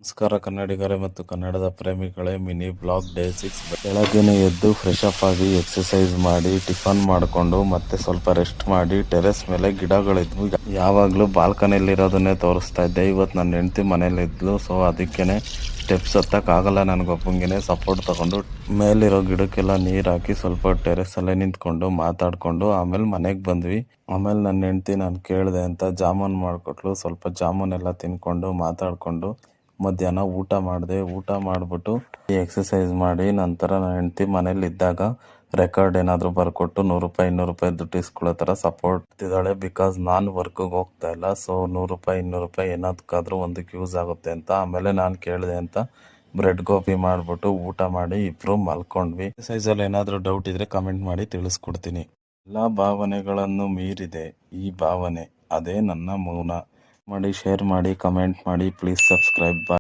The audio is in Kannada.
ನಮಸ್ಕಾರ ಕನ್ನಡಿಗರೇ ಮತ್ತು ಕನ್ನಡದ ಪ್ರೇಮಿಗಳೇ, ಮಿನಿ ಬ್ಲಾಗ್ ಡೇ 6. ಬೆಳಗ್ಗೆನೆ ಎದ್ದು ಫ್ರೆಶ್ ಅಪ್ ಆಗಿ ಎಕ್ಸಸೈಸ್ ಮಾಡಿ ಟಿಫನ್ ಮಾಡಿಕೊಂಡು ಮತ್ತೆ ಸ್ವಲ್ಪ ರೆಸ್ಟ್ ಮಾಡಿ ಟೆರೆಸ್ ಮೇಲೆ ಗಿಡಗಳಿದ್ವು. ಯಾವಾಗಲೂ ಬಾಲ್ಕನಿಯಲ್ಲಿರೋದನ್ನೇ ತೋರಿಸ್ತಾ ಇದ್ದೆ. ಇವತ್ತು ನನ್ನ ಹೆಂಡತಿ ಮನೇಲಿದ್ಲು, ಸೊ ಅದಕ್ಕೇನೆ ಸ್ಟೆಪ್ಸ್ ಹತ್ತಕ್ಕಾಗಲ್ಲ, ನನಗೊಬ್ಬಂಗೆ ಸಪೋರ್ಟ್ ತಗೊಂಡು ಮೇಲಿರೋ ಗಿಡಕ್ಕೆಲ್ಲ ನೀರು ಹಾಕಿ ಸ್ವಲ್ಪ ಟೆರೆಸ್ ಅಲ್ಲೇ ನಿಂತ್ಕೊಂಡು ಮಾತಾಡ್ಕೊಂಡು ಆಮೇಲೆ ಮನೆಗೆ ಬಂದ್ವಿ. ಆಮೇಲೆ ನನ್ನ ಹೆಂಡತಿ ನಾನು ಕೇಳಿದೆ ಅಂತ ಜಾಮೂನ್ ಮಾಡಿಕೊಟ್ಲು. ಸ್ವಲ್ಪ ಜಾಮೂನ್ ಎಲ್ಲ ತಿನ್ಕೊಂಡು ಮಾತಾಡ್ಕೊಂಡು ಮಧ್ಯಾಹ್ನ ಊಟ ಮಾಡಿದೆ. ಊಟ ಮಾಡಿಬಿಟ್ಟು ಎಕ್ಸಸೈಸ್ ಮಾಡಿ ನಂತರ ನನ್ನ ಹೆಂಡತಿ ಮನೇಲಿ ಇದ್ದಾಗ ರೆಕಾರ್ಡ್ ಏನಾದರೂ ಬರ್ಕೊಟ್ಟು ₹100 ದುಡ್ಡು ಇಸ್ಕೊಳ್ಳೋ ಥರ ಸಪೋರ್ಟ್ ಇದ್ದಾಳೆ. ಬಿಕಾಸ್ ನಾನು ವರ್ಕಿಗೆ ಹೋಗ್ತಾ ಇಲ್ಲ, ಸೊ ₹100 ಏನದಕ್ಕಾದ್ರೂ ಒಂದಕ್ಕೆ ಯೂಸ್ ಆಗುತ್ತೆ ಅಂತ. ಆಮೇಲೆ ನಾನು ಕೇಳಿದೆ ಅಂತ ಬ್ರೆಡ್ ಗೋಬಿ ಮಾಡಿಬಿಟ್ಟು ಊಟ ಮಾಡಿ ಇಬ್ಬರು ಮಲ್ಕೊಂಡ್ವಿ. ಎಕ್ಸಸೈಸಲ್ಲಿ ಏನಾದರೂ ಡೌಟ್ ಇದ್ದರೆ ಕಮೆಂಟ್ ಮಾಡಿ ತಿಳಿಸ್ಕೊಡ್ತೀನಿ. ಎಲ್ಲ ಭಾವನೆಗಳನ್ನು ಮೀರಿದೆ ಈ ಭಾವನೆ, ಅದೇ ನನ್ನ ಮೌನ. ಮಾಡಿ, ಶೇರ್ ಮಾಡಿ, ಕಮೆಂಟ್ ಮಾಡಿ, ಪ್ಲೀಸ್ ಸಬ್ಸ್ಕ್ರೈಬ್.